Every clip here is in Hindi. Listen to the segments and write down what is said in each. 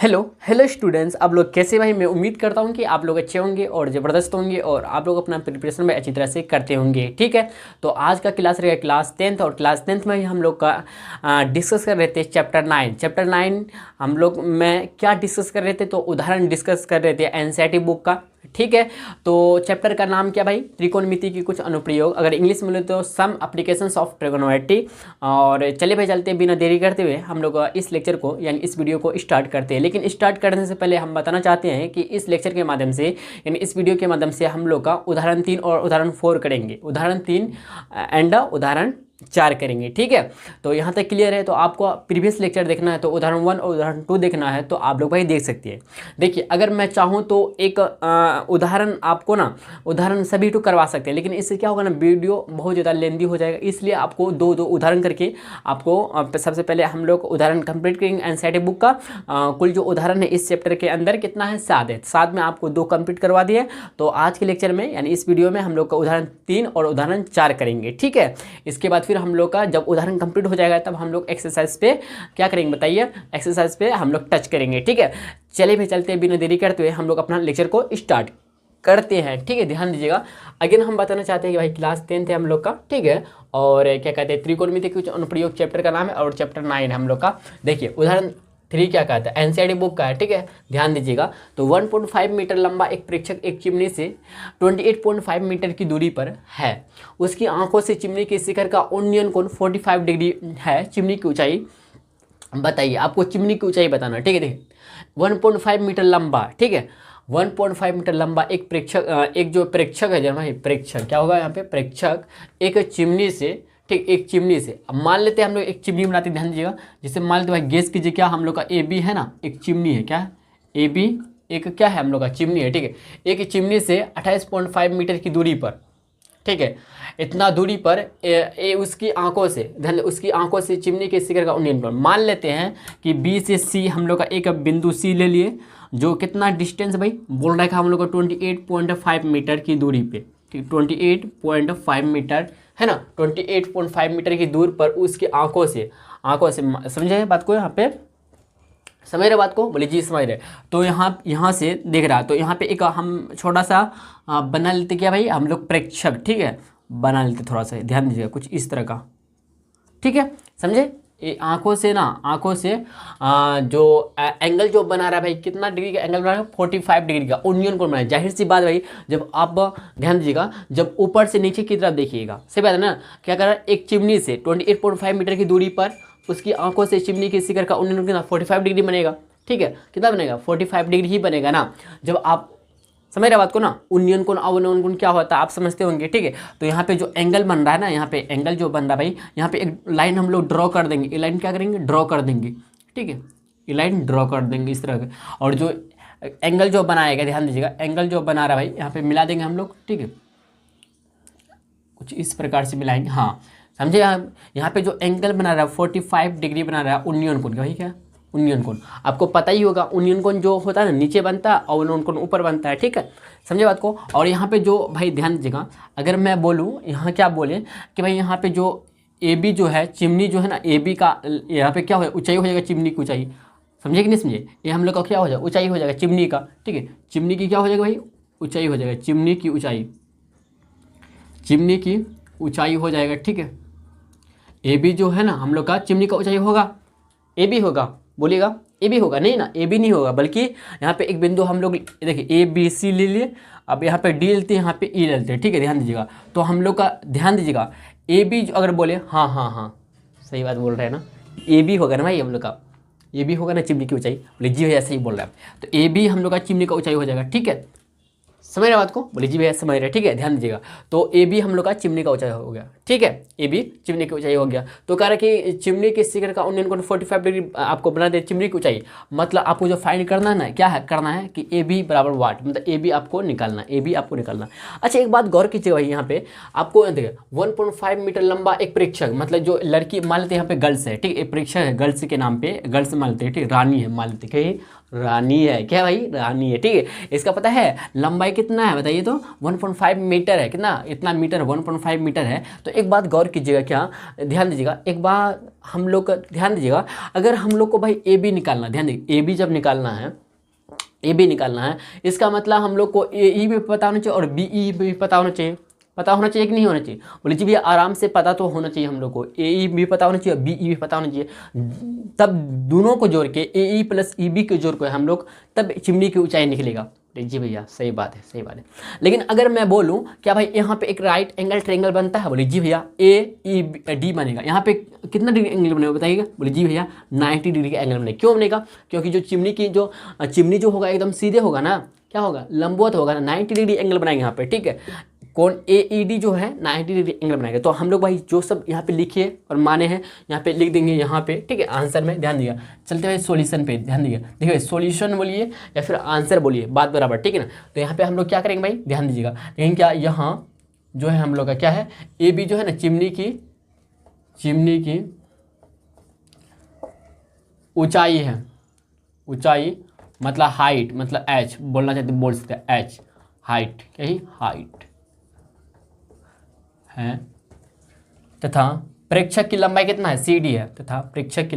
हेलो हेलो स्टूडेंट्स, आप लोग कैसे? भाई मैं उम्मीद करता हूँ कि आप लोग अच्छे होंगे और ज़बरदस्त होंगे और आप लोग अपना प्रिपरेशन में अच्छी तरह से करते होंगे। ठीक है, तो आज का क्लास रहेगा क्लास 10th और क्लास 10th में हम लोग का डिस्कस कर रहे थे चैप्टर 9 हम लोग में क्या डिस्कस कर रहे थे? तो उदाहरण डिस्कस कर रहे थे एनसीईआरटी बुक का। ठीक है, तो चैप्टर का नाम क्या भाई? त्रिकोणमिति की कुछ अनुप्रयोग, अगर इंग्लिश में बोले तो सम एप्लीकेशंस ऑफ ट्रिगोनोमेट्री। और चलिए भाई चलते बिना देरी करते हुए हम लोग इस लेक्चर को यानी इस वीडियो को स्टार्ट करते हैं। लेकिन स्टार्ट करने से पहले हम बताना चाहते हैं कि इस लेक्चर के माध्यम से यानी इस वीडियो के माध्यम से हम लोग का उदाहरण 3 और उदाहरण 4 करेंगे। उदाहरण 3 एंड उदाहरण 4 करेंगे। ठीक है, तो यहाँ तक क्लियर है। तो आपको प्रीवियस लेक्चर देखना है तो उदाहरण 1 और उदाहरण 2 देखना है तो आप लोग भाई देख सकते हैं। देखिए, अगर मैं चाहूँ तो एक उदाहरण आपको ना उदाहरण सभी टू करवा सकते हैं, लेकिन इससे क्या होगा ना, वीडियो बहुत ज़्यादा लेंदी हो जाएगा। इसलिए आपको दो उदाहरण करके आपको सबसे पहले हम लोग उदाहरण कंप्लीट करेंगे एनसीईआरटी बुक का। कुल जो उदाहरण है इस चैप्टर के अंदर कितना है? 7 है। 7 में आपको 2 कंप्लीट करवा दिए। तो आज के लेक्चर में यानी इस वीडियो में हम लोग का उदाहरण 3 और उदाहरण 4 करेंगे। ठीक है, इसके बाद फिर हम लोग का जब उदाहरण कंप्लीट हो जाएगा तब हम लोग एक्सरसाइज पे क्या करेंगे बताइए? एक्सरसाइज पे हम लोग टच करेंगे। ठीक है, चलिए भी चलते बिना देरी करते हुए हम लोग अपना लेक्चर को स्टार्ट करते हैं। ठीक है, ध्यान दीजिएगा। अगेन हम बताना चाहते हैं कि भाई क्लास 10 है हम लोग का। ठीक है, और क्या कहते हैं, त्रिकोणमिति कुछ अनुप्रयोग चैप्टर का नाम है और चैप्टर 9 है हम लोग का। देखिए उदाहरण 3 क्या कहता है? एनसीईआरटी बुक का है। ठीक है, ध्यान दीजिएगा। तो 1.5 मीटर लंबा एक प्रेक्षक एक चिमनी से 28.5 मीटर की दूरी पर है। उसकी आंखों से चिमनी के शिखर का उन्नयन कोण 45 डिग्री है। चिमनी की ऊंचाई बताइए, आपको चिमनी की ऊंचाई बताना। ठीक है, देखिए 1.5 मीटर लंबा। ठीक है, 1.5 मीटर लंबा एक प्रेक्षक एक जो प्रेक्षक है भाई, प्रेक्षक क्या होगा यहाँ पे? प्रेक्षक एक चिमनी से, ठीक, एक चिमनी से, अब मान लेते हैं हम लोग एक चिमनी बनाते हैं। ध्यान दीजिएगा, जैसे मान लेते भाई गेस कीजिए, क्या हम लोग का ए बी है ना, एक चिमनी है। क्या है? ए बी एक क्या है हम लोग का? चिमनी है। ठीक है, एक चिमनी से 28.5 मीटर की दूरी पर, ठीक है, इतना दूरी पर उसकी आंखों से, ध्यान, उसकी आंखों से चिमनी के शिखर का उन्नयन कोण मान लेते हैं कि बी से सी हम लोग का एक बिंदु सी ले लिए, जो कितना डिस्टेंस भाई बोल रहा है हम लोग को 28.5 मीटर की दूरी पे। ठीक, 28.5 मीटर है ना, 28.5 मीटर की दूर पर उसकी आंखों से समझे बात को? यहाँ पे समझ रहे बात को? बोले जी समझ रहे। तो यहाँ से देख रहा, तो यहाँ पे एक हम छोटा सा बना लेते क्या भाई हम लोग? प्रेक्षक। ठीक है, बना लेते थोड़ा सा, ध्यान दीजिएगा, कुछ इस तरह का। ठीक है, समझे? आंखों से ना, आंखों से जो एंगल जो बना रहा है भाई, कितना डिग्री का एंगल बना रहा है? 45 डिग्री का उन्नयन कोण बना है। जाहिर सी बात भाई, जब आप ध्यान दीजिएगा, जब ऊपर से नीचे की तरफ देखिएगा, सही बात है ना, क्या कर रहा है? एक चिमनी से 28.5 मीटर की दूरी पर उसकी आंखों से चिमनी के शिखर का उन्नयन कितना? 45 डिग्री बनेगा। ठीक है, कितना बनेगा? 45 डिग्री ही बनेगा ना। जब आप समझ रहे बात को ना, उन्नयन कोण अवनयन कोण क्या होता है आप समझते होंगे। ठीक है, तो यहाँ पे जो एंगल बन रहा है ना, यहाँ पे एंगल जो बन रहा है भाई, यहाँ पे एक लाइन हम लोग ड्रॉ कर देंगे। ये लाइन क्या करेंगे? ड्रॉ कर देंगे। ठीक है, ये लाइन ड्रॉ कर देंगे इस तरह के, और जो एंगल जो बनाएगा, ध्यान दीजिएगा, एंगल जो बना रहा है भाई यहाँ पे मिला देंगे हम लोग। ठीक है, कुछ इस प्रकार से मिलाएंगे। हाँ समझे? यहाँ पे जो एंगल बना रहा है 45 डिग्री बना रहा है उन्नयन कोण, भाई क्या? उन्नयन कोण आपको पता ही होगा, उन्नयन कोण जो होता है ना नीचे बनता है और अवनयन कोण ऊपर बनता है। ठीक है, समझे बात को? और यहाँ पे जो भाई ध्यान दीजिएगा, अगर मैं बोलूँ यहाँ क्या बोले कि भाई यहाँ पे जो ए बी जो है, चिमनी जो है ना, ए बी का यहाँ पे क्या हो, ऊंचाई हो जाएगा, चिमनी की ऊंचाई। समझे कि नहीं समझे? ये हम लोग का क्या हो जाएगा? ऊंचाई हो जाएगा चिमनी का। ठीक है, चिमनी की क्या हो जाएगा भाई? ऊंचाई हो जाएगा, चिमनी की ऊंचाई, चिमनी की ऊंचाई हो जाएगा। ठीक है, ए बी जो है ना हम लोग का चिमनी का ऊंचाई होगा, ए बी होगा, बोलिएगा ए बी होगा? नहीं ना, ए बी नहीं होगा, बल्कि यहाँ पे एक बिंदु हम लोग देखिए ए बी सी ले लिए, अब यहाँ पे डी लेते हैं, यहाँ पे ई लेते हैं। ठीक है, ध्यान दीजिएगा। तो हम लोग का ध्यान दीजिएगा, ए बी अगर बोले, हाँ हाँ हाँ सही बात बोल रहे हैं ना, ए बी होगा ना भाई हम लोग का, ए बी होगा ना चिमनी की ऊंचाई। बोले जी भैया सही बोल रहा है, तो ए बी हम लोग का चिमनी का ऊंचाई हो जाएगा। ठीक है, समझ रहे बात को? बोले जी भैया समझ रहे। ठीक है, ध्यान दीजिएगा। तो ए बी हम लोग का चिमनी का ऊंचाई हो गया। ठीक है, ए बी चिमनी की ऊंचाई हो गया। तो कह रहा है कि चिमनी के शिखर का उन्नयन कोण 45 डिग्री आपको बना दे चिमनी की ऊंचाई। मतलब आपको जो फाइंड करना है ना, क्या है करना है कि ए बी बराबर वाट, मतलब ए बी आपको निकालना, ए बी आपको निकालना। अच्छा एक बात गौर कीजिएगा भाई, यहाँ पे आपको देखिए 1.5 मीटर लंबा एक प्रेक्षक, मतलब जो लड़की मान लेते हैं यहाँ पे गर्ल्स है। ठीक है, प्रेक्षक है गर्ल्स के नाम पे, गर्ल्स मान लेते हैं। ठीक, रानी है मान लेते हैं, रानी है। क्या भाई? रानी है। ठीक है, इसका पता है लंबाई कितना है बताइए तो? 1.5 मीटर है। कितना? इतना मीटर, 1.5 मीटर है। तो एक बात गौर कीजिएगा, क्या ध्यान दीजिएगा, एक बात हम लोग का ध्यान दीजिएगा, अगर हम लोग को भाई ए बी निकालना, ध्यान दीजिए, ए बी जब निकालना है, ए बी निकालना है, इसका मतलब हम लोग को ए ई भी पता होना चाहिए और बी ई भी पता होना चाहिए। पता होना चाहिए कि नहीं होना चाहिए? बोले जी भैया आराम से पता तो होना चाहिए हम लोग को, ए ई भी पता होना चाहिए और बी ई भी पता होना चाहिए। तब दोनों को जोड़ के, ए ई प्लस ई बी को जोड़ के हम लोग तब चिमनी की ऊंचाई निकलेगा। जी भैया सही बात है, सही बात है। लेकिन अगर मैं बोलूं क्या भाई यहाँ पे एक राइट एंगल ट्रायंगल बनता है? बोले जी भैया ए ई डी बनेगा। यहाँ पे कितना डिग्री एंगल बनेगा बताइएगा? बोले जी भैया 90 डिग्री का एंगल बनेगा। क्यों बनेगा? क्योंकि जो चिमनी जो होगा एकदम सीधे होगा ना, क्या होगा? लंबवत होगा ना, 90 डिग्री एंगल बनाएंगे यहाँ पे। ठीक है, कोण ए ई डी जो है 90 डिग्री एंगल बनाएगा। तो हम लोग भाई जो सब यहाँ पे लिखिए और माने हैं यहाँ पे लिख देंगे यहाँ पे। ठीक है, आंसर में ध्यान दिया। चलते भाई सॉल्यूशन पे ध्यान दिया। देखिए सॉल्यूशन बोलिए या फिर आंसर बोलिए, बात बराबर। ठीक है ना, तो यहाँ पे हम लोग क्या करेंगे भाई? ध्यान दीजिएगा। लेकिन क्या यहाँ जो है हम लोग का क्या है, ए बी जो है ना, चिमनी की ऊंचाई है। ऊंचाई मतलब हाइट, मतलब एच बोलना चाहते, बोल सकते हैं एच, हाइट, यही हाइट है। तथा प्रेक्षक की लंबाई कितना है? सी डी है। तथा प्रेक्षक की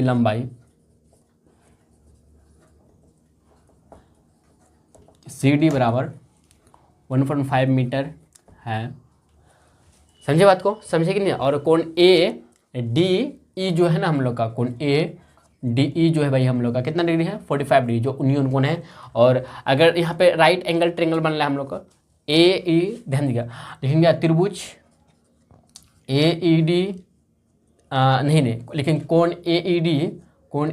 लंबाई सी डी बराबर 1.5 मीटर है। समझे बात को? समझे कि नहीं? और कोण ए डी ई जो है ना हम लोग का, कोण ए डी ई जो है भाई हम लोग का कितना डिग्री है? 45 डिग्री, जो यूनियन कोण है। और अगर यहाँ पे राइट एंगल ट्रायंगल बन रहा है हम लोग का, ए ई, ध्यान दीजिएगा, लिखेंगे त्रिभुज ए ई डी, नहीं लेकिन कोण ए ई डी, कोण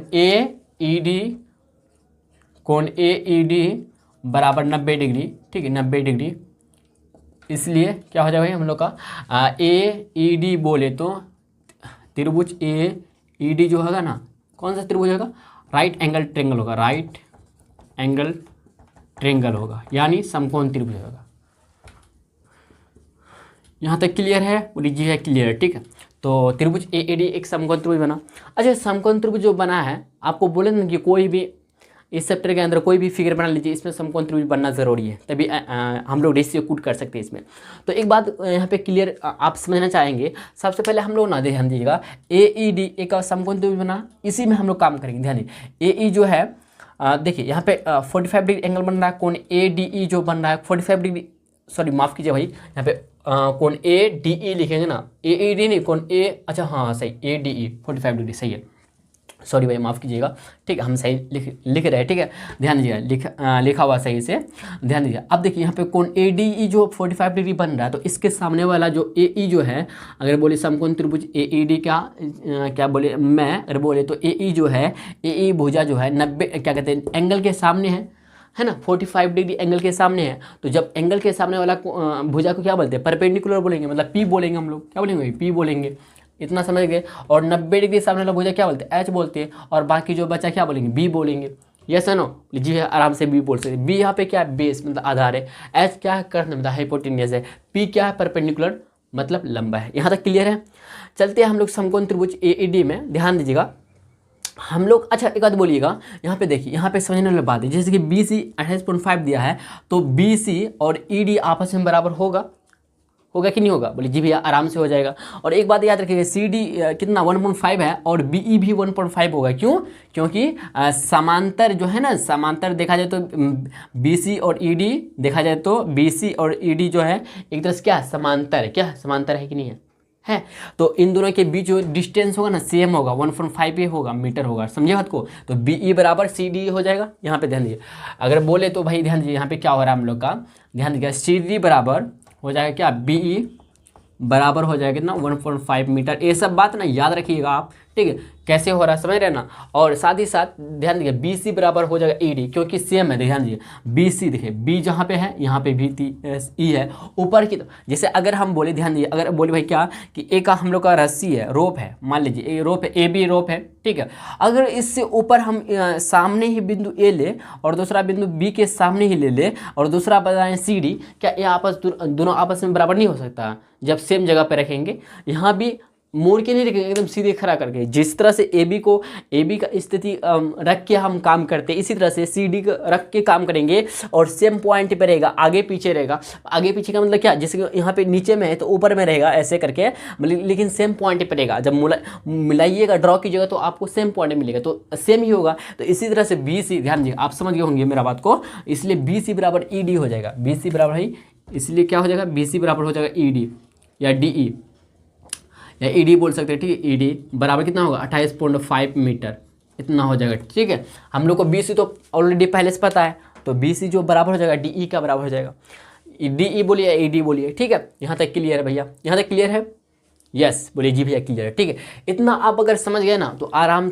ए ई डी बराबर 90 डिग्री। ठीक है, 90 डिग्री। इसलिए क्या हो जाएगा भाई हम लोग का ए ई डी बोले तो त्रिभुज ए ई डी जो होगा ना, कौन सा त्रिभुज होगा? राइट एंगल ट्रायंगल होगा, राइट एंगल ट्रायंगल होगा, यानी समकोण त्रिभुज होगा। यहाँ तक क्लियर है? बोली जी है, क्लियर है। ठीक है, तो त्रिभुज ए डी एक समकोण त्रिभुज बना। अच्छा, समकोण त्रिभुज जो बना है, आपको बोले ना कि कोई भी इस चैप्टर के अंदर कोई भी फिगर बना लीजिए, इसमें समकोण त्रिभुज बनना जरूरी है, तभी हम लोग रेशियो कूट कर सकते हैं इसमें। तो एक बात यहाँ पे क्लियर आप समझना चाहेंगे। सबसे पहले हम लोग ना ध्यान दीजिएगा, ए ई डी एक समकोण त्रिभुज बना, इसी में हम लोग काम करेंगे। ध्यान दीजिए, ए ई जो है देखिए यहाँ पे 45 डिग्री एंगल बन रहा है। कोण ए डी ई जो बन रहा है 45 डिग्री, सॉरी माफ़ कीजिए भाई, यहाँ पे कोण ए डी ई लिखेंगे ना, ए ई डी नहीं, कोण ए, अच्छा हाँ सही, ए डी ई 45 डिग्री सही है। सॉरी भाई माफ़ कीजिएगा। ठीक है, हम सही लिख रहे हैं। ठीक है, ध्यान दीजिएगा, लिखा हुआ सही से ध्यान दीजिए। अब देखिए यहाँ पे कोण ए डी ई जो 45 डिग्री बन रहा है, तो इसके सामने वाला जो ए ई जो है, अगर बोले समकोण त्रिभुज ए ई डी क्या बोले मैं, अगर बोले तो ए ई जो है, ए ई भुजा जो है 90 क्या कहते हैं एंगल के सामने है ना, 45 डिग्री एंगल के सामने है। तो जब एंगल के सामने वाला भुजा को क्या बोलते हैं? परपेंडिकुलर बोलेंगे, मतलब पी बोलेंगे हम लोग। क्या बोलेंगे? पी बोलेंगे। इतना समझ गए। और 90 डिग्री सामने वाला भुजा क्या बोलते हैं? एच बोलते हैं। और बाकी जो बचा क्या बोलेंगे? बी बोलेंगे। यस है नो? जी है, आराम से बी बोल सकते हैं। बी यहाँ पे क्या है? बेस मतलब आधार है। एच क्या है? कर्ण मतलब हाइपोटेन्यूस है। पी क्या है? परपेंडिकुलर मतलब लंबा है। यहाँ तक क्लियर है? चलते हैं हम लोग समकोण त्रिभुज ए ई डी में। ध्यान दीजिएगा हम लोग। अच्छा एक बात बोलिएगा, यहाँ पे देखिए, यहाँ पे समझने वाली बात है, जैसे कि बी सी 28.5 दिया है, तो बी सी और ई डी आपस में बराबर होगा कि नहीं होगा? बोले जी भैया आराम से हो जाएगा। और एक बात याद रखिएगा, सी डी कितना 1.5 है और बी ई भी 1.5 होगा। क्यों? क्योंकि समांतर जो है ना, समांतर देखा जाए तो बी सी और ई डी देखा जाए तो बी सी और ई डी जो है एक तरह से क्या समांतर है, क्या समांतर है कि नहीं है? तो इन दोनों के बीच जो डिस्टेंस होगा ना सेम होगा, 1.5 ही होगा, मीटर होगा। समझे बात को? तो बी ई बराबर सी डी हो जाएगा। यहाँ पे ध्यान दीजिए, अगर बोले तो भाई ध्यान दीजिए यहाँ पे क्या हो रहा है हम लोग का, ध्यान दीजिए सी डी बराबर हो जाएगा क्या? बी ई बराबर हो जाएगा कितना? 1.5 मीटर। ये सब बात ना याद रखिएगा आप। ठीक है, कैसे हो रहा है समझ रहे ना? और साथ ही साथ ध्यान दीजिए बी सी बराबर हो जाएगा ई डी, क्योंकि सेम है। ध्यान दीजिए बी सी, देखिए बी जहाँ पे है यहाँ पे भी ई है ऊपर की। तो जैसे अगर हम बोले, ध्यान दीजिए, अगर बोले भाई क्या कि ए का हम लोग का रस्सी है, रोप है, मान लीजिए ए रोप है, ए बी रोप है। ठीक है, अगर इससे ऊपर हम सामने ही बिंदु ए ले और दूसरा बिंदु बी के सामने ही ले और दूसरा बताएं सी डी, क्या ये दोनों आपस में बराबर नहीं हो सकता जब सेम जगह पर रखेंगे? यहाँ भी मोड़ के नहीं रखेंगे, एकदम सीधे खड़ा करके। जिस तरह से ए बी का स्थिति रख के हम काम करते हैं, इसी तरह से सी डी को रख के काम करेंगे और सेम पॉइंट पे रहेगा, आगे पीछे रहेगा। आगे पीछे का मतलब क्या, जैसे कि यहाँ पे नीचे में है तो ऊपर में रहेगा ऐसे करके, लेकिन सेम पॉइंट पे रहेगा। जब मिलाइएगा, ड्रॉ कीजिएगा तो आपको सेम पॉइंट मिलेगा, तो सेम ही होगा। तो इसी तरह से बी सी, ध्यान दीजिए, आप समझ गए होंगे मेरा बात को, इसलिए बी सी बराबर ई डी हो जाएगा। बी सी बराबर है, इसलिए क्या हो जाएगा, बी सी बराबर हो जाएगा ई डी या डी ई या ई डी बोल सकते हैं, ठीक है। ई डी बराबर कितना होगा, 28.5 मीटर, इतना हो जाएगा, ठीक है। हम लोग को बी सी तो ऑलरेडी पहले से पता है, तो बी सी जो बराबर हो जाएगा डी ई का बराबर हो जाएगा। डी ई बोलिए या ई डी बोलिए, ठीक है। यहाँ तक क्लियर है भैया, यहाँ तक क्लियर है, यस बोलिए जी भैया क्लियर है, ठीक है। इतना आप अगर समझ गए ना तो आराम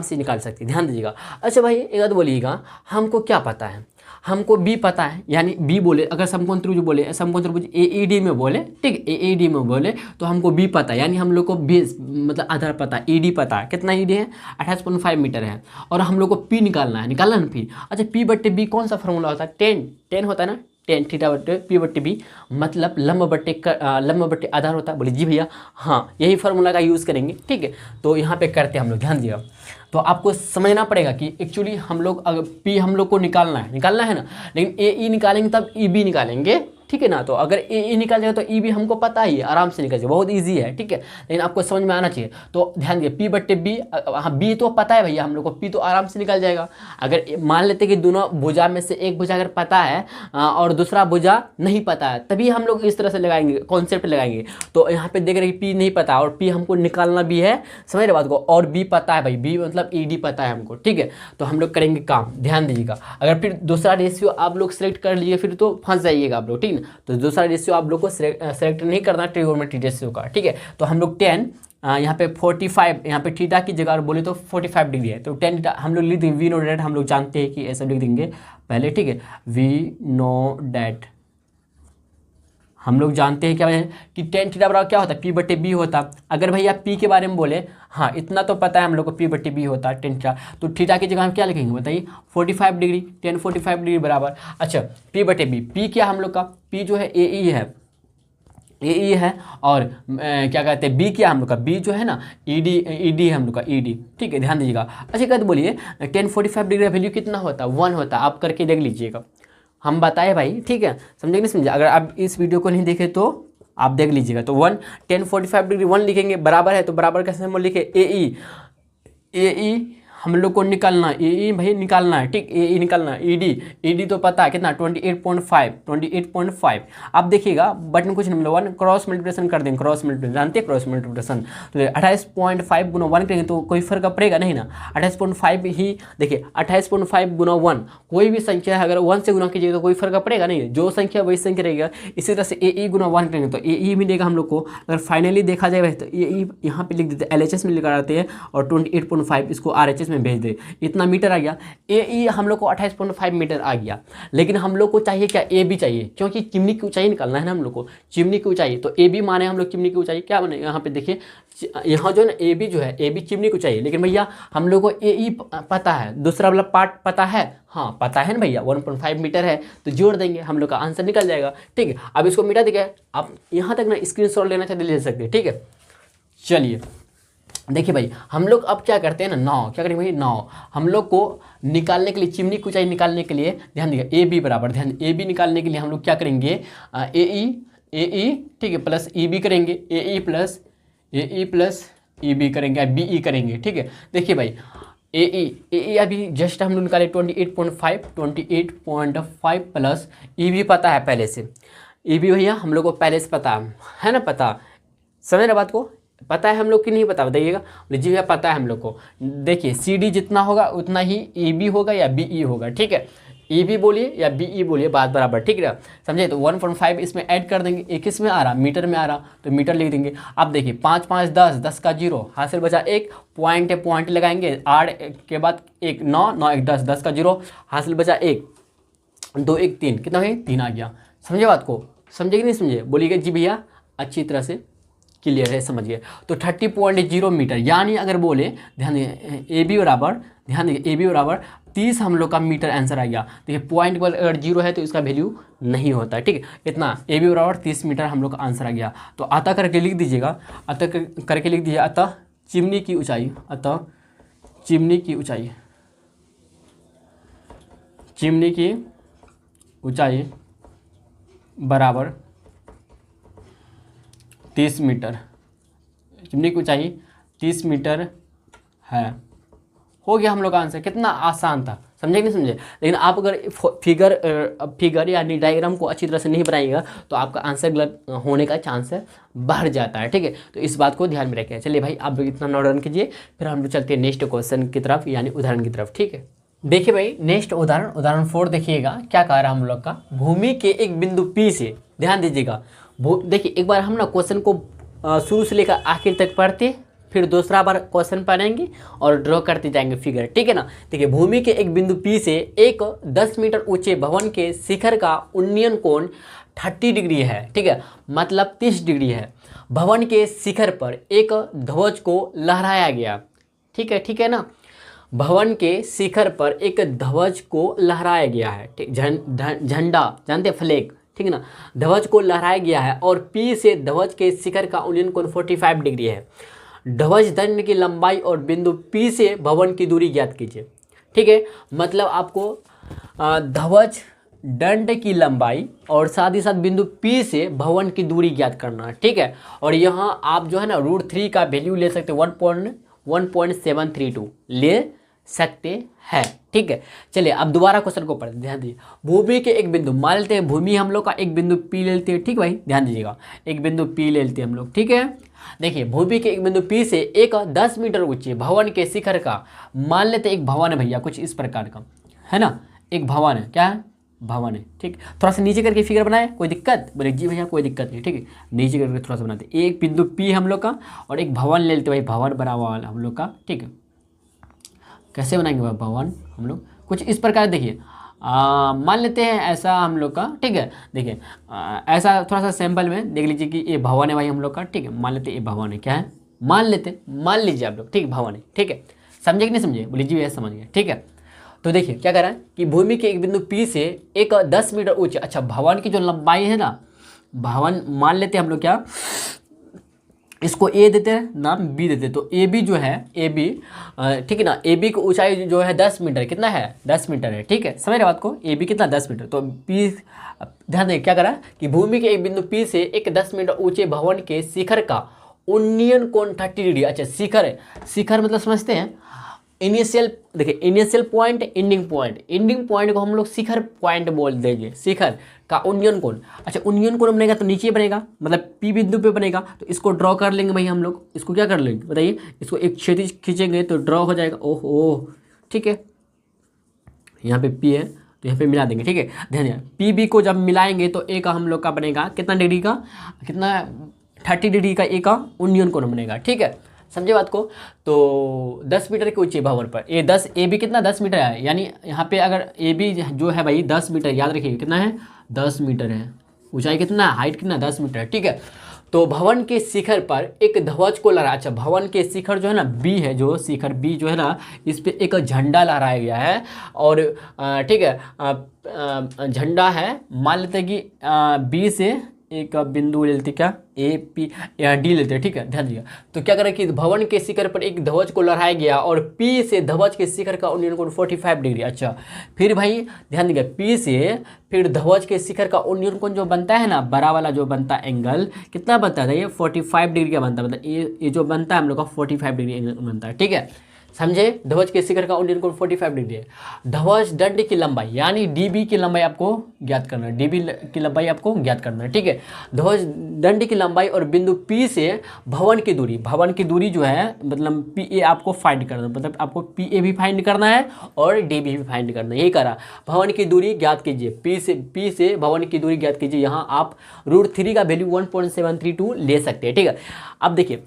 से निकाल सकते हैं, ध्यान दीजिएगा। अच्छा भाई एक बात बोलिएगा, हमको क्या पता है, हमको बी पता है, यानी बी बोले, अगर समकोण त्रिभुज बोले, समकोण त्रिभुज ए ई डी में बोले, ठीक, ए ई डी में बोले तो हमको बी पता है, यानी हम लोग को बी मतलब आधार पता है, ई डी पता है, कितना ई डी है, 28.5 मीटर है। और हम लोग को पी निकालना है ना पी। अच्छा पी बट्टे बी कौन सा फॉर्मूला होता है, टेन होता है ना, टेन थीटा बट्टे पी बट्टे बी, मतलब लंब बट्टे आधार होता है। बोले जी भैया हाँ, यही फार्मूला का यूज़ करेंगे, ठीक है। तो यहाँ पे करते हैं हम लोग, ध्यान दीजिएगा। तो आपको समझना पड़ेगा कि एक्चुअली हम लोग अगर पी हम लोग को निकालना है ना, लेकिन ए ई निकालेंगे तब ई बी निकालेंगे, ठीक है ना। तो अगर ए ई निकाल जाएगा तो ई भी हमको पता ही है, आराम से निकल जाएगा, बहुत इजी है, ठीक है। लेकिन आपको समझ में आना चाहिए। तो ध्यान दीजिए, पी बट्टे बी, हाँ बी तो पता है भैया हम लोग को, पी तो आराम से निकल जाएगा। अगर मान लेते कि दोनों भुजा में से एक भुजा अगर पता है और दूसरा भुजा नहीं पता है, तभी हम लोग इस तरह से लगाएंगे, कॉन्सेप्ट लगाएंगे। तो यहाँ पे देख रहे हैं कि पी नहीं पता और पी हमको निकालना भी है, समझ रहे बात को, और बी पता है भाई, बी मतलब ई डी पता है हमको, ठीक है। तो हम लोग करेंगे काम, ध्यान दीजिएगा। अगर फिर दूसरा रेशियो आप लोग सेलेक्ट कर लीजिए फिर तो फंस जाइएगा आप लोग, ठीक है। तो दूसरा रेशियो आप लोग को सेलेक्ट नहीं करना ट्रिगोनोमेट्री रेशियो का, ठीक है। तो हम लोग 10 यहाँ पे 45, यहाँ पे थीटा की जगह बोले तो 45 डिग्री है, तो 10 थीटा हम लोग लिख देंगे। वी नो डैट हम लोग जानते हैं कि ऐसा लिख देंगे पहले, ठीक है। वी नो डैट हम लोग जानते हैं क्या है कि 10 थीटा बराबर क्या होता है, पी बट्टे बी होता। अगर भैया पी के बारे में बोले, हाँ इतना तो पता है हम लोग को, पी बट्टे बी होता है 10 थीटा, तो थीटा की जगह हम क्या लिखेंगे बताइए, 45 डिग्री, 10 45 डिग्री बराबर। अच्छा पी बट्टे बी, पी क्या हम लोग का, पी जो है ए ई है और क्या कहते हैं बी क्या हम लोग का, बी जो है ना ई डी है हम लोग का, ई डी, ठीक है। ध्यान दीजिएगा। अच्छा कहते बोलिए 10 45 डिग्री का वैल्यू कितना होता है, 1 होता है। आप करके देख लीजिएगा, हम बताए भाई, ठीक है, समझे कि नहीं समझे। अगर आप इस वीडियो को नहीं देखे तो आप देख लीजिएगा। तो 1 10 45 डिग्री 1 लिखेंगे, बराबर है तो बराबर कैसे हम लिखे, ए ई हम लोग को निकालना है, ए ई भाई निकालना है, ठीक, ए ई निकालना है। ई डी तो पता है कितना, 28.5। अब देखिएगा बटन कुछ नहीं मिला, 1 क्रॉस मल्टीप्लिकेशन कर देंगे, क्रॉस मल्टीप्लिकेशन जानते हैं, क्रॉस मल्टीप्लिकेशन। तो 28.5 गुना 1 करेंगे तो कोई फर्क पड़ेगा नहीं ना, 28.5 ही देखिए, 28.5 गुना 1, कोई भी संख्या है अगर 1 से गुना कीजिएगा तो कोई फर्क पड़ेगा नहीं, जो संख्या वही संख्या रहेगा। इसी तरह से ए ई गुना 1 करेंगे तो ए ई मिलेगा हम लोग को। अगर फाइनली देखा जाए तो ए ई यहाँ पे लिख देते हैं, LHS में लिखा आते हैं और 28.5 इसको RHS में भेज दे, इतना मीटर आ गया। ए ई हम लोग को 28.5 मीटर आ गया। लेकिन हम लोग को चाहिए क्या, ए बी चाहिए, क्योंकि चिमनी की ऊंचाई निकालना है ना हम लोग को, चिमनी की ऊंचाई। तो ए बी माने हम लोग चिमनी की ऊंचाई क्या बने, यहाँ पे देखिए, यहाँ जो है ना ए बी जो है, ए बी चिमनी की ऊंचाई। लेकिन भैया हम लोग को ए ई पता है, दूसरा वाला पार्ट पता है, हाँ पता है ना भैया, 1.5 मीटर है, तो जोड़ देंगे हम लोग का आंसर निकल जाएगा, ठीक है। अब इसको मिटा देंगे, आप यहाँ तक ना स्क्रीनशॉट लेना चाहते ले सकते हैं, ठीक है। चलिए देखिए भाई, हम लोग अब क्या करते हैं ना, नाव क्या करेंगे भाई, नाव हम लोग को निकालने के लिए, चिमनी की ऊंचाई निकालने के लिए, ध्यान दीजिए, ए बी बराबर, ध्यान ए बी निकालने के लिए हम लोग क्या करेंगे, ए ई ठीक है प्लस ई बी करेंगे, ए ई प्लस ई बी करेंगे, बी ई करेंगे, ठीक है। देखिए भाई ए ई अभी जस्ट हम लोग निकाले 28.5 प्लस ई बी पता है पहले से, ई बी भैया हम लोग को पहले से पता है ना, पता समझ रहे बात को, पता है हम लोग की नहीं पता बताइएगा, जी भैया पता है हम लोग को। देखिए सी डी जितना होगा उतना ही ई बी होगा या बी ई होगा, ठीक है। ई बी बोलिए या बी ई बोलिए, बात बराबर, ठीक है समझे। तो 1.5 इसमें ऐड कर देंगे, एक इसमें आ रहा मीटर में आ रहा तो मीटर लिख देंगे। अब देखिए 5 5 10, 10 का 0, हासिल बचा 1, पॉइंट है पॉइंट लगाएंगे, 8 के बाद 1 9, 9 1 10, 10 का 0, हासिल बचा 1, 2 1 3, कितना है 3 आ गया। समझे बात को, समझे कि नहीं समझे, बोलिएगा जी भैया अच्छी तरह से। क्लियर है, समझिए। तो 30.0 मीटर, यानी अगर बोले ध्यान दिए ए बी बराबर, ध्यान दिए ए बी बराबर 30 हम लोग का मीटर आंसर आ गया। देखिए पॉइंट पर अगर 0 है तो इसका वैल्यू नहीं होता है, ठीक है। इतना ए बी बराबर 30 मीटर हम लोग का आंसर आ गया। तो अतः करके लिख दीजिएगा, अतः करके लिख दीजिए, अतः चिमनी की ऊंचाई, अतः चिमनी की ऊंचाई, चिमनी की ऊंचाई बराबर 30 मीटर, चिमनी की ऊंचाई 30 मीटर है। हो गया हम लोग का आंसर। कितना आसान था, समझे कि नहीं समझे। लेकिन आप अगर फिगर यानी डायग्राम को अच्छी तरह से नहीं बनाइएगा तो आपका आंसर गलत होने का चांस बढ़ जाता है, ठीक है। तो इस बात को ध्यान में रखें। चलिए भाई आप इतना नोट डाउन कीजिए, फिर हम लोग चलते हैं नेक्स्ट क्वेश्चन की तरफ, यानी उदाहरण की तरफ, ठीक है। देखिए भाई नेक्स्ट उदाहरण 4 देखिएगा क्या कह रहा है हम लोग का। भूमि के एक बिंदु P से, ध्यान दीजिएगा, देखिए एक बार हम ना क्वेश्चन को शुरू से लेकर आखिर तक पढ़ते, फिर दूसरा बार क्वेश्चन पढ़ेंगे और ड्रॉ करते जाएंगे फिगर, ठीक है ना। देखिए भूमि के एक बिंदु P से एक 10 मीटर ऊंचे भवन के शिखर का उन्नयन कोण 30 डिग्री है, ठीक है, मतलब 30 डिग्री है। भवन के शिखर पर एक ध्वज को लहराया गया, ठीक है ना। भवन के शिखर पर एक ध्वज को लहराया गया है, ठीक, झंडा जानते, फ्लैग, ठीक है ना, ध्वज को लहराया गया है। और P से ध्वज के शिखर का उन्नयन कोण 45 डिग्री है। ध्वज दंड की लंबाई और बिंदु P से भवन की दूरी ज्ञात कीजिए, ठीक है। मतलब आपको ध्वज दंड की लंबाई और साथ ही साथ बिंदु P से भवन की दूरी ज्ञात करना है, ठीक है। और यहाँ आप जो है ना √3 का वैल्यू ले सकते हैं, 1.732 ले सकते हैं, ठीक है। चलिए अब दोबारा क्वेश्चन को पढ़ते, ध्यान दीजिए। भूमि के एक बिंदु, मान लेते हैं भूमि हम लोग का एक बिंदु P ले लेते हैं, ठीक भाई, ध्यान दीजिएगा, एक बिंदु P ले लेते हैं हम लोग, ठीक है। देखिए भूमि के एक बिंदु P से एक 10 मीटर ऊंचे भवन के शिखर का, मान लेते एक भवन है भैया, कुछ इस प्रकार का है ना, एक भवन है, क्या है, भवन है, ठीक। थोड़ा सा नीचे करके फिगर बनाए, कोई दिक्कत, बोले जी भैया कोई दिक्कत नहीं, ठीक है। नीचे करके थोड़ा सा बनाते, एक बिंदु P हम लोग का और एक भवन ले लेते भाई, भवन बना हुआ हम लोग का, ठीक है। कैसे बनाएंगे भवन हम लोग, कुछ इस प्रकार, देखिए मान लेते हैं ऐसा हम लोग का, ठीक है। देखिए ऐसा थोड़ा सा सैंपल में देख लीजिए कि ये भवन है भाई हम लोग का, ठीक है। मान लेते ये भवन है, क्या है, मान लीजिए आप लोग, ठीक, भवन है, ठीक है। समझे कि नहीं समझे, बोलिए जी भैया समझ गए, ठीक है। तो देखिए क्या कर रहा है कि भूमि के एक बिंदु P से एक 10 मीटर ऊंचे, अच्छा भवन की जो लंबाई है ना, भवन मान लेते हैं हम लोग, क्या इसको A देते हैं, नाम B देते हैं। तो AB जो है, AB ठीक है ना, AB की ऊंचाई जो है 10 मीटर, कितना है, 10 मीटर है, ठीक है। समझ रहे बात को, AB कितना, 10 मीटर। तो P, ध्यान दें क्या करा कि भूमि के एक बिंदु P से एक 10 मीटर ऊंचे भवन के शिखर का उन्नयन कोण 30 डिग्री, अच्छा शिखर है, शिखर मतलब समझते हैं इनिशियल, देखिए इनिशियल पॉइंट, एंडिंग पॉइंट को हम लोग शिखर पॉइंट बोल देंगे, शिखर का उन्नयन कोण, अच्छा उन्नयन कोण बनेगा तो नीचे बनेगा, मतलब P बिंदु पे बनेगा। तो इसको ड्रॉ कर लेंगे भाई हम लोग, इसको क्या कर लेंगे बताइए, इसको एक क्षैतिज खींचेंगे तो ड्रॉ हो जाएगा, ओह ठीक है। यहाँ पे P है तो यहाँ पे मिला देंगे, ठीक है। ध्यान दिया, PB को जब मिलाएंगे तो A का हम लोग का बनेगा कितना डिग्री का, कितना 30 डिग्री का A का उन्नयन कोण बनेगा, ठीक है। समझे बात को। तो 10 मीटर के ऊंचे भवन पर ए 10 AB कितना 10 मीटर है, यानी यहाँ पे अगर AB जो है भाई 10 मीटर, याद रखिए कितना है, 10 मीटर है। ऊंचाई कितना, हाइट कितना, 10 मीटर, ठीक है। तो भवन के शिखर पर एक ध्वज को लहरा, अच्छा भवन के शिखर जो है ना B है, जो शिखर B जो है ना, इस पे एक झंडा लहराया गया है। और ठीक है, झंडा है, मान लेते हैं कि B से एक बिंदु ले लेते, क्या AP या D लेते हैं, ठीक है। ध्यान दिया, तो क्या करें कि भवन के शिखर पर एक ध्वज को लहराया गया और P से ध्वज के शिखर का उन्नयन कोण 45 डिग्री, अच्छा फिर भाई ध्यान दिया, P से फिर ध्वज के शिखर का उन्नयन कोण जो बनता है ना, बड़ा वाला जो बनता है एंगल, कितना बनता है ये 45 डिग्री का बनता है, मतलब ये जो बनता है हम लोग का 45 डिग्री एंगल बनता है, ठीक है। समझे, ध्वज के शिखर का उन्नयन कोण 45 डिग्री है। ध्वज दंड की लंबाई यानी DB की लंबाई आपको ज्ञात करना है, DB की लंबाई आपको ज्ञात करना है, ठीक है। ध्वज दंड की लंबाई और बिंदु P से भवन की दूरी जो है, मतलब PA आपको फाइंड करना है, मतलब आपको PA भी फाइंड करना है और DB भी फाइंड करना है। यही करा, भवन की दूरी ज्ञात कीजिए, P से भवन की दूरी ज्ञात कीजिए। यहाँ आप √3 का वैल्यू 1.732 ले सकते हैं, ठीक है। अब देखिए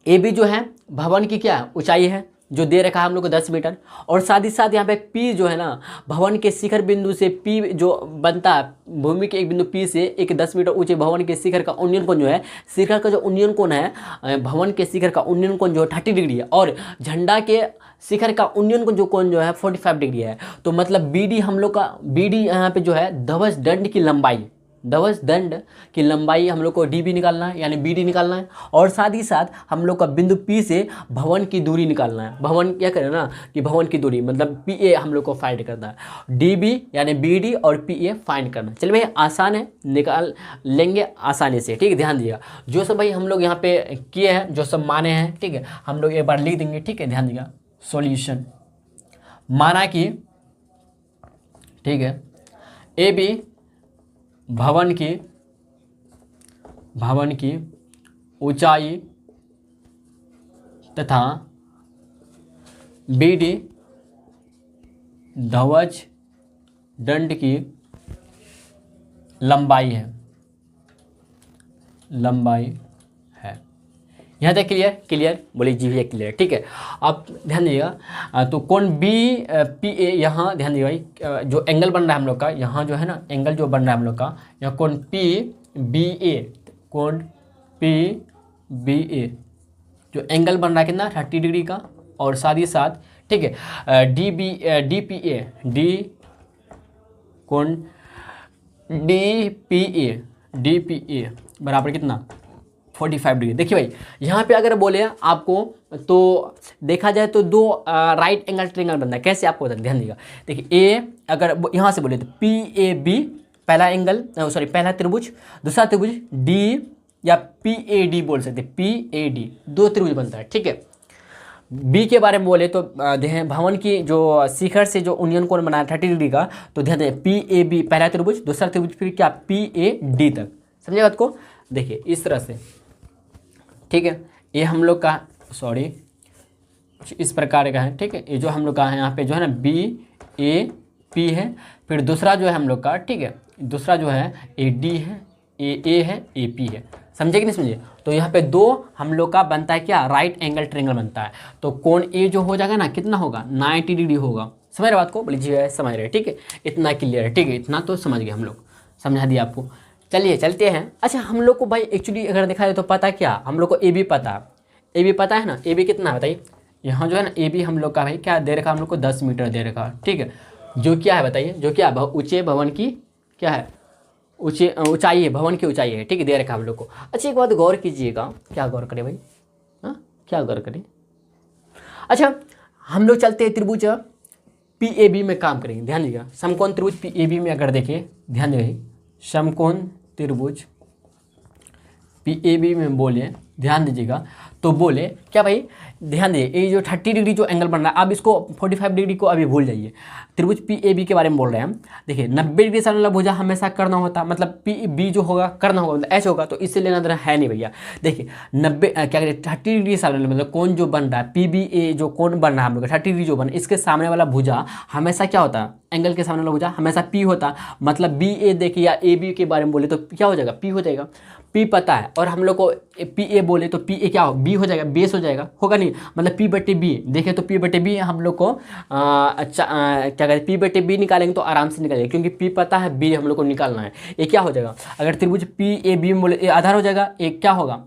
AB जो है भवन की क्या ऊंचाई है, जो दे रखा है हम लोग को 10 मीटर, और साथ ही साथ यहाँ पे P जो है ना भवन के शिखर बिंदु से P जो बनता है भूमि के एक बिंदु P से एक 10 मीटर ऊंचे भवन के शिखर का उन्नयन कोण जो है, शिखर का जो उन्नयन कोण है भवन के शिखर का उन्नयन कोण जो है 30 डिग्री है, और झंडा के शिखर का उन्नयन कोण जो कोण जो है 45 डिग्री है। तो मतलब BD हम लोग का BD यहाँ पे जो है ध्वज दंड की लंबाई, ध्वज दंड की लंबाई हम लोग को DB निकालना है यानी BD निकालना है, और साथ ही साथ हम लोग का बिंदु P से भवन की दूरी निकालना है। भवन क्या करें ना कि भवन की दूरी मतलब PA हम लोग को फाइंड करना है, DB यानी BD और PA फाइंड करना है। चलिए भाई आसान है, निकाल लेंगे आसानी से, ठीक है। ध्यान दीजिएगा जो सब भाई हम लोग यहाँ पे किए हैं, जो सब माने हैं, ठीक है, हम लोग एक बार लिख देंगे, ठीक है। ध्यान दीजिएगा सॉल्यूशन माना कि, ठीक है, AB भवन की ऊंचाई तथा BD ध्वज दंड की लंबाई है, यहाँ तक क्लियर बोलिए जी भैया क्लियर, ठीक है। अब ध्यान दीजिएगा तो कोण BPA यहाँ ध्यान दीजिएगा जो एंगल बन रहा है हम लोग का, यहाँ जो है ना एंगल जो बन रहा है हम लोग का, यहाँ कोण PBA जो एंगल बन रहा है कितना 30 डिग्री का, और साथ ही साथ, ठीक है, कोण DPA बराबर कितना 45 डिग्री। देखिए भाई यहाँ पे अगर बोले आपको तो देखा जाए तो दो राइट एंगल ट्रायंगल बनता है। कैसे आपको बताते, ध्यान दीजिएगा। देखिए A अगर यहाँ से बोले तो PAB पहला एंगल पहला त्रिभुज, दूसरा त्रिभुज D या PAD बोल सकते, PAD दो त्रिभुज बनता है, ठीक है। B के बारे में बोले तो देखें भवन की जो शिखर से जो उन्नयन कोण बना है 30 डिग्री का, तो ध्यान दें PAB पहला त्रिभुज, दूसरा त्रिभुज फिर क्या PAD तक, समझे बात को। देखिए इस तरह से, ठीक है, ये हम लोग का इस प्रकार का है, ठीक है। ये जो हम लोग का है यहाँ पे जो है ना BAP है, फिर दूसरा जो है हम लोग का, ठीक है, दूसरा जो है AD है, AA है, AP है, समझे कि नहीं समझे। तो यहाँ पे दो हम लोग का बनता है क्या राइट एंगल ट्रायंगल बनता है। तो कोण A जो हो जाएगा ना कितना होगा 90 डिग्री होगा, समझ रहे बात को, बोलिए जी समझ रहे, ठीक है। इतना क्लियर है, ठीक है, इतना तो समझ गए हम लोग, समझा दिया आपको। चलिए चलते हैं। अच्छा हम लोग को भाई एक्चुअली अगर देखा जाए तो पता क्या, हम लोग को AB पता है, AB पता है ना, AB कितना है बताइए। यहाँ जो है ना AB हम लोग का भाई क्या दे रखा, हम लोग को 10 मीटर दे रखा, ठीक है। जो क्या है बताइए, जो क्या ऊंचे भवन की क्या है ऊंचाई है, भवन की ऊंचाई है, ठीक है, दे रखा हम लोग को। अच्छा एक बात गौर कीजिएगा, क्या गौर करें भाई, हाँ क्या गौर करें। अच्छा हम लोग चलते हैं त्रिभुज PAB में काम करेंगे, ध्यान दीजिएगा। समकोण त्रिभुज PAB में अगर देखिए, ध्यान दीजिए समकोण त्रिभुज PAB में बोले, ध्यान दीजिएगा, तो बोले क्या भाई, ध्यान दीजिए ये जो 30 डिग्री जो एंगल बन रहा है, अब इसको 45 डिग्री को अभी भूल जाइए। त्रिभुज PAB के बारे में बोल रहे हैं हम। देखिए 90 डिग्री से वाला भुजा हमेशा करना होता, मतलब PB जो होगा करना होगा, मतलब ऐसे होगा, तो इससे लेना देना है नहीं भैया। देखिए 90 क्या कहते 30 डिग्री से मतलब कोण जो बन रहा है PBA जो कोण बन रहा है हम लोग 30 डिग्री जो बन, इसके सामने वाला भुजा हमेशा क्या होता है, एंगल के सामने वाला भुजा हमेशा P होता। मतलब BA देखिए या AB के बारे में बोले तो क्या हो जाएगा P हो जाएगा, P पता है, और हम लोग को PA बोले तो PA क्या हो B हो जाएगा, बेस हो जाएगा, होगा नहीं, मतलब P/B देखें तो P/B हम लोग को क्या कहते P/B निकालेंगे तो आराम से निकालेंगे, क्योंकि P पता है, B हम लोग को निकालना है। ये क्या हो जाएगा, अगर त्रिभुज PAB में बोले आधार हो जाएगा, एक क्या होगा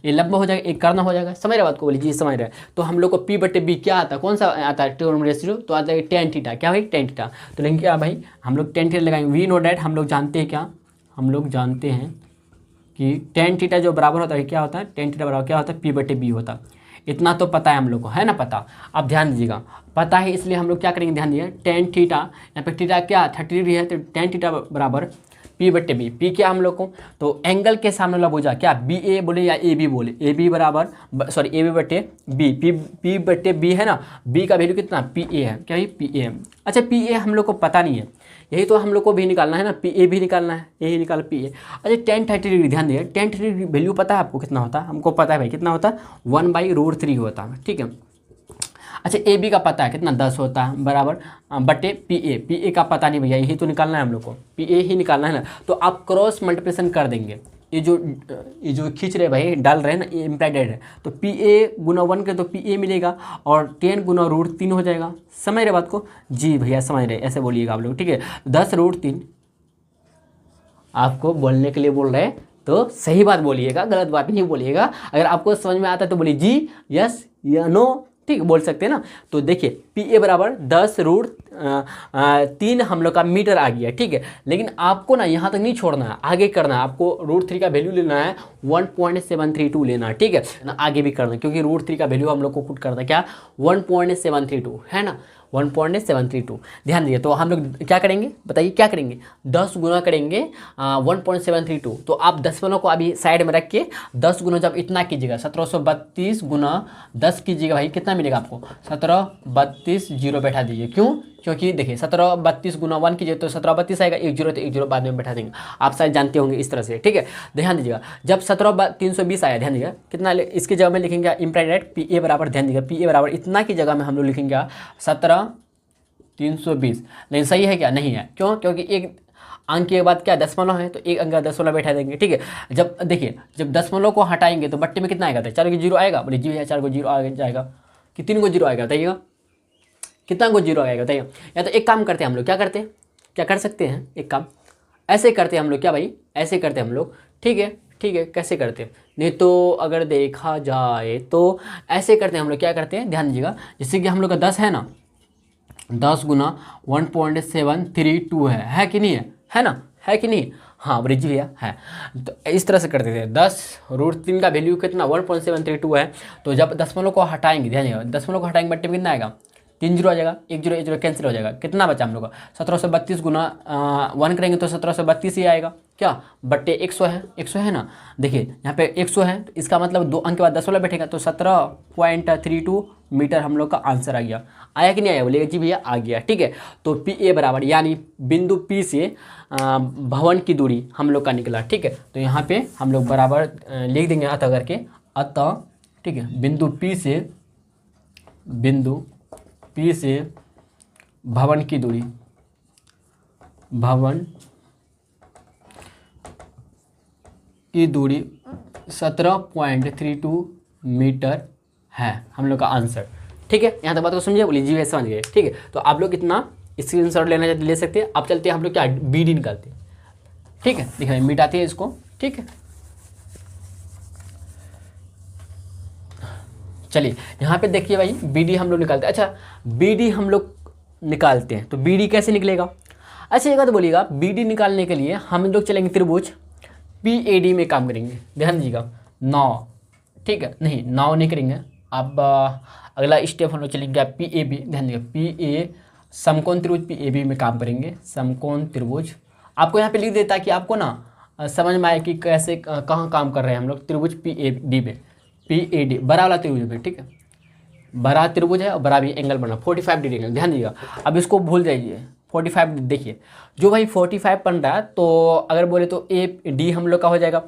ये लंबा हो जाएगा, एक करना हो जाएगा, समझ रहे बात को, बोली जी समझ रहे। तो हम लोग को P/B क्या आता है, कौन सा आता है ट्रायंगल रेशियो, तो आता है tan थीटा, क्या भाई tan थीटा। तो लेकिन क्या भाई हम लोग tan थीटा लगाएंगे, वी नो डैट हम लोग जानते हैं क्या, हम लोग जानते हैं कि tan थीटा जो बराबर होता है क्या होता है, tan थीटा बराबर क्या होता है P/B होता है। इतना तो पता है हम लोग को, है ना पता। अब ध्यान दीजिएगा, पता है इसलिए हम लोग क्या करेंगे, ध्यान दीजिए tan थीटा, यहाँ पे थीटा क्या 30 डिग्री है, तो tan थीटा बराबर P/B। P क्या हम लोग को, तो एंगल के सामने वाला भुजा क्या BA बोले या AB बोले, AB बराबर AB/B, P/B है ना, B का वैल्यू कितना PA है, क्या PA है। अच्छा PA हम लोग को पता नहीं है, यही तो हम लोग को भी निकालना है ना, PA भी निकालना है, यही निकाल PA। अच्छा tan 30 डिग्री, ध्यान दिए tan 30 डिग्री वैल्यू पता है आपको कितना होता है, हमको पता है भाई कितना होता है 1/√3 होता है, ठीक है। अच्छा AB का पता है कितना 10 होता है बराबर बटे PA का पता नहीं भैया, यही तो निकालना है हम लोग को, PA ही निकालना है ना। तो आप क्रॉस मल्टीप्लिकेशन कर देंगे, ये जो खींच रहे भाई, डाल रहे हैं ना, ये इम्प्लाइड है। तो पी ए गुना 1 के तो पी ए मिलेगा और 10 गुना √3 हो जाएगा। समझ रहे बात को? जी भैया समझ रहे, ऐसे बोलिएगा आप लोग, ठीक है। 10√3 आपको बोलने के लिए बोल रहे हैं तो सही बात बोलिएगा, गलत बात नहीं बोलिएगा। अगर आपको समझ में आता है तो बोलिए जी, यस या नो, ठीक बोल सकते हैं ना। तो देखिए पी ए बराबर 10√3 हम लोग का मीटर आ गया, ठीक है। लेकिन आपको ना यहाँ तक नहीं छोड़ना है, आगे करना है। आपको √3 का वैल्यू लेना है 1.732 लेना है, ठीक है ना। आगे भी करना है क्योंकि √3 का वैल्यू हम लोग को पुट करना है क्या, 1.732 है ना, 1.732। ध्यान दीजिए। तो हम लोग क्या करेंगे बताइए, क्या करेंगे, 10 गुना करेंगे 1.732। तो आप दशमलव को अभी साइड में रख के 10 गुना जब इतना कीजिएगा, 1732 गुना 10 कीजिएगा भाई, कितना मिलेगा आपको, 1732 जीरो बैठा दीजिए। क्यों? क्योंकि देखिए 1732 गुना 1 कीजिए तो 1732 आएगा, 1 जीरो तो 1 जीरो बाद में बैठा देंगे, आप शायद जानते होंगे इस तरह से, ठीक है। ध्यान दीजिएगा, जब 320 आया, ध्यान दीजिएगा कितना इसकी जगह में लिखेंगे इम्प्लाइड पी ए बराबर, ध्यान दीजिएगा पी ए बराबर इतना की जगह में हम लोग लिखेंगे 17,320। लेकिन सही है क्या? नहीं है। क्यों? क्योंकि एक अंक के बाद क्या दशमलव है, तो एक अंक का दशमलव बैठा देंगे, ठीक है। जब देखिए जब दशमलव को हटाएंगे तो बट्टे में कितना आएगा, 4 को जीरो आएगा, बोले जी भैया 4 को जीरो आ जाएगा कि 3 को जीरो आएगा, बताइएगा कितना को जीरो आएगा बताइए। या तो एक काम करते हैं हम लोग, क्या करते हैं, क्या कर सकते हैं, एक काम ऐसे करते हैं हम लोग, क्या भाई ऐसे करते हैं हम लोग, ठीक है, ठीक है। कैसे करते हैं, नहीं तो अगर देखा जाए तो ऐसे करते हैं हम लोग, क्या करते हैं ध्यान दीजिएगा। जैसे कि हम लोग का 10 है ना, 10 गुना 1.732 है कि नहीं है ना, है कि नहीं, हाँ ब्रिज भैया है। तो इस तरह से करते थे, 10√3 का वैल्यू कितना 1.732 है। तो जब दशमलव को हटाएंगे, ध्यान दीजिएगा दशमलव को हटाएंगे बट्टे में कितना आएगा, 3 जीरो आ जाएगा, 1 जीरो 1 जीरो कैंसिल हो जाएगा, कितना बचा हम लोग का 1732 गुना 1 करेंगे तो 1732 ही आएगा, क्या बट्टे 100 है, 100 है ना। देखिए यहाँ पे 100 है तो इसका मतलब 2 अंक के बाद दशमलव बैठेगा तो 17.32 मीटर हम लोग का आंसर आ गया। आया कि नहीं आया, बोलिएगा जी भैया आ गया, ठीक है। तो पी ए बराबर यानी बिंदु पी से भवन की दूरी हम लोग का निकला, ठीक है। तो यहाँ पे हम लोग बराबर लिख देंगे अतः करके, अतः, ठीक है, बिंदु पी से भवन की दूरी, भवन की दूरी 17.32 मीटर है हम लोग का आंसर, ठीक है। यहाँ तक बात को समझिए, बोलिए जी वैसे समझ गए, ठीक है। तो आप लोग इतना स्क्रीनशॉट लेना चाहते ले सकते हैं। अब चलते हैं हम लोग क्या बी डी निकालते हैं, ठीक है, दिखाइए मिटाते हैं इसको, ठीक है। चलिए यहाँ पे देखिए भाई बी डी हम लोग निकालते हैं। अच्छा बी डी हम लोग निकालते हैं तो बी डी कैसे निकलेगा, अच्छा एक बात बोलिएगा, बी डी निकालने के लिए हम लोग चलेंगे त्रिभुज पी ए डी में काम करेंगे, ध्यान दीजिएगा 9, ठीक है, नहीं 9 नहीं करेंगे। अब अगला स्टेप हम लोग चलेंगे पी ए बी, ध्यान दीजिएगा पी ए समकोण त्रिभुज पी ए बी में काम करेंगे, समकोण त्रिभुज। आपको यहाँ पे लिख देता है कि आपको ना समझ में आए कि कैसे कहाँ काम कर रहे हैं हम लोग त्रिभुज पी ए डी में, पी ए डी बड़ा वाला त्रिभुज में, ठीक है, बड़ा त्रिभुज है और बड़ा भी एंगल बना 45 डिग्री एंगल, ध्यान दीजिएगा। अब इसको भूल जाइए 45, देखिए जो भाई 45 बन रहा है तो अगर बोले तो ए डी हम लोग का हो जाएगा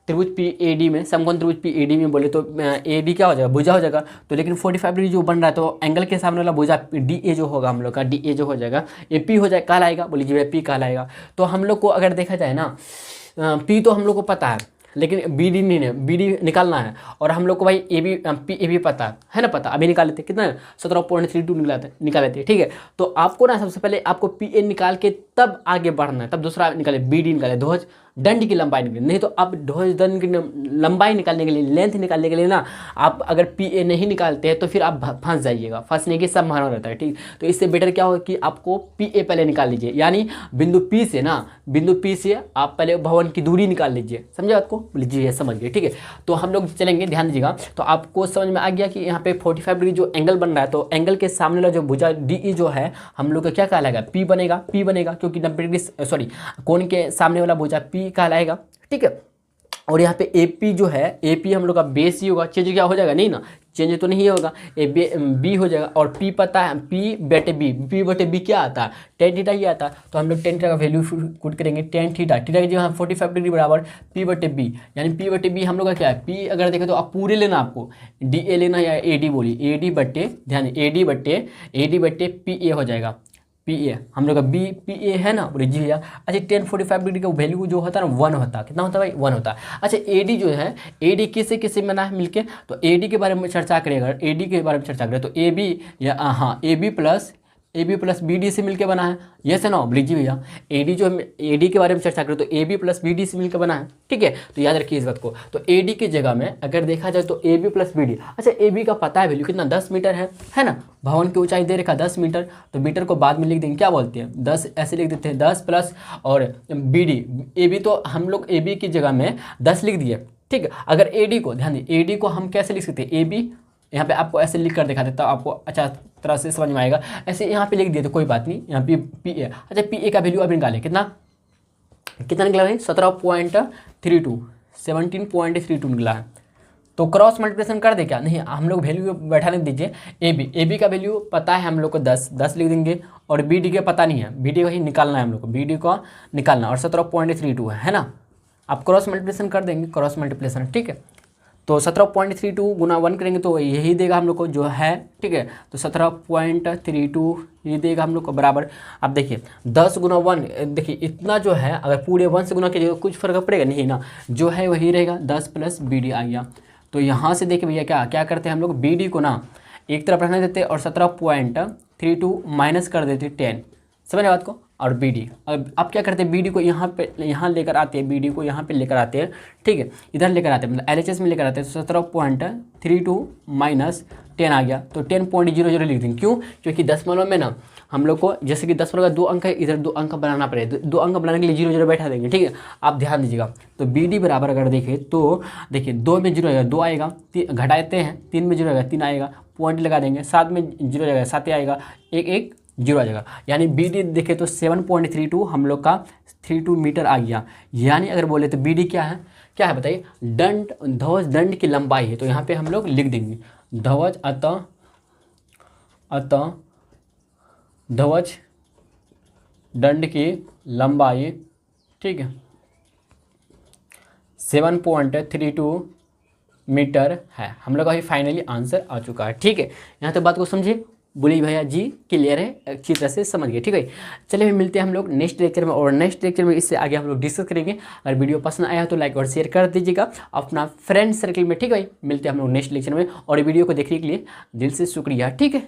त्रिभुज पी ए डी में, समकोण त्रिभुज पी ए डी में बोले तो ए डी क्या हो जाएगा, भुजा हो जाएगा। तो लेकिन 45 डिग्री जो बन रहा है तो एंगल के सामने वाला भुजा डी ए जो होगा हम लोग का, डी ए जो हो जाएगा ए पी हो जाएगा, कहलाएगा, बोलिए जी पी कहलाएगा। तो हम लोग को अगर देखा जाए ना पी तो हम लोग को पता है लेकिन बी डी नहीं है, बी डी निकालना है। और हम लोग को भाई ए बी पी ए भी पता है ना, पता अभी निकाल लेते कितना 17.32 निकाल लेते, ठीक है। तो आपको ना सबसे पहले आपको पी ए निकाल के तब आगे बढ़ना है, तब दूसरा निकाले बी डी निकाले, ध्वज दंड की लंबाई निकले, नहीं तो अब ध्वज दंड की लंबाई निकालने के लिए, लेंथ निकालने के लिए ना आप अगर पी ए नहीं निकालते हैं तो फिर आप फंस जाइएगा, फंसने की संभावना रहता है, ठीक। तो इससे बेटर क्या होगा कि आपको पी ए पहले निकाल लीजिए, यानी बिंदु पी से ना, बिंदु पी से आप पहले भवन की दूरी निकाल लीजिए, समझे बात को, लीजिए समझ गए, ठीक है। तो हम लोग चलेंगे, ध्यान दीजिएगा। तो आपको समझ में आ गया कि यहाँ पे 45 डिग्री जो एंगल बन रहा है तो एंगल के सामने वाला जो भुजा डी ई जो है हम लोग का क्या कहलाएगा, पी बनेगा, पी बनेगा, क्योंकि 90 डिग्री सॉरी कोण के सामने वाला भुजा पी कहलाएगा, ठीक है। और यहाँ पे ए पी जो है, ए पी हम लोग का बेस ही होगा, चेंज क्या हो जाएगा, नहीं ना चेंज तो नहीं होगा, ए बी हो जाएगा। और पी पता है पी बटे बी, पी बटे बी क्या आता है, टेन थीटा ही आता है। तो हम लोग टेन थीटा का वैल्यू पुट करेंगे, टेन थीटा, थीटा की जगह 45 डिग्री बराबर पी बटे बी, यानी पी बटे बी हम लोग का क्या है, पी अगर देखें तो आप पूरे लेना, आपको डी ए लेना या ए डी बोलिए, ए डी बट्टे, ध्यान ए डी बट्टे पी ए हो जाएगा, PA, हम लोग का BPA है ना, बोले जी भैया। अच्छा tan 45 डिग्री का वैल्यू जो होता है ना 1 होता है, कितना होता है भाई 1 होता है। अच्छा AD जो है, AD किससे किससे बना है मिलके, तो AD के बारे में चर्चा करें, अगर AD के बारे में चर्चा करें तो AB या हाँ AB प्लस BD से मिलकर बना है, यस है ना, बोलिए जी भैया। AD जो AD के बारे में चर्चा करें तो AB प्लस BD से मिलकर बना है, ठीक है। तो याद रखिए इस बात को। तो AD की जगह में अगर देखा जाए तो AB प्लस BD, अच्छा AB का पता है वैल्यू कितना 10 मीटर है ना। भवन की ऊंचाई दे रखा 10 मीटर, तो मीटर को बाद में लिख देंगे, क्या बोलते हैं 10, ऐसे लिख देते हैं 10 प्लस और BD, AB तो हम लोग AB की जगह में 10 लिख दिए, ठीक है। अगर AD को ध्यान दिए, AD को हम कैसे लिख सकते हैं, AB यहाँ पे आपको ऐसे लिख कर दिखा देता हूँ, आपको अच्छा तरह से समझ में आएगा। ऐसे यहाँ पे लिख दिए तो कोई बात नहीं, यहाँ पे PA, अच्छा PA का वैल्यू अब निकालें, कितना निकला है 17.32 निकला है। तो क्रॉस मल्टीप्लिकेशन कर दे क्या, नहीं हम लोग वैल्यू बैठाने दीजिए। AB का वैल्यू पता है हम लोग को 10 लिख देंगे, और BD का पता नहीं है, BD को ही निकालना है हम लोग को, BD को निकालना, और 17.32 है ना। आप क्रॉस मल्टीप्लिकेशन कर देंगे, क्रॉस मल्टीप्लिकेशन, ठीक है। तो 17.32 गुना 1 करेंगे तो यही देगा हम लोग को जो है, ठीक है। तो 17.32 ये देगा हम लोग को बराबर। अब देखिए 10 गुना 1, देखिए इतना जो है अगर पूरे 1 से गुना कीजिएगा कुछ फर्क पड़ेगा नहीं ना, जो है वही रहेगा 10 प्लस BD आ गया। तो यहाँ से देखिए भैया क्या करते हैं हम लोग, BD को ना एक तरफ रहने देते और 17.32 माइनस कर देते 10, समझ बात को। और BD अब क्या करते हैं, BD को यहाँ लेकर आते हैं, BD को यहाँ पे लेकर आते हैं, ठीक है, इधर लेकर आते हैं, मतलब LHS में लेकर आते हैं। तो 17.32 माइनस 10 आ गया, तो 10.00 लिख देंगे। क्यों, क्योंकि दशमलव में ना हम लोग को जैसे कि दशमलव का 2 अंक है, इधर 2 अंक बनाना पड़ेगा, 2 अंक बनाने के लिए 0 बैठा देंगे, ठीक है। आप ध्यान दीजिएगा। तो BD बराबर अगर देखें तो देखिए 2 में 0 आएगा 2 आएगा, घटाते हैं 3 में 0 आएगा 3 आएगा, पॉइंट लगा देंगे, 7 में 0 आएगा 7 आएगा, 1 0 आ जाएगा। यानी BD देखें तो 7.32 हम लोग का 32 मीटर आ गया। यानी अगर बोले तो BD क्या है बताइए, ध्वज दंड की लंबाई है। तो यहाँ पे हम लोग लिख देंगे ध्वज अतः ध्वज दंड की लंबाई, ठीक है, 7.32 मीटर है। हम लोग का ही फाइनली आंसर आ चुका है, ठीक है। यहाँ तक बात को समझिए, बोलिए भैया जी क्लियर है, अच्छी तरह से समझ गए, ठीक है। चलिए मिलते हैं हम लोग नेक्स्ट लेक्चर में, और नेक्स्ट लेक्चर में इससे आगे हम लोग डिस्कस करेंगे। अगर वीडियो पसंद आया तो लाइक और शेयर कर दीजिएगा अपना फ्रेंड सर्कल में, ठीक है। मिलते हैं हम लोग नेक्स्ट लेक्चर में, और वीडियो को देखने के लिए दिल से शुक्रिया, ठीक है।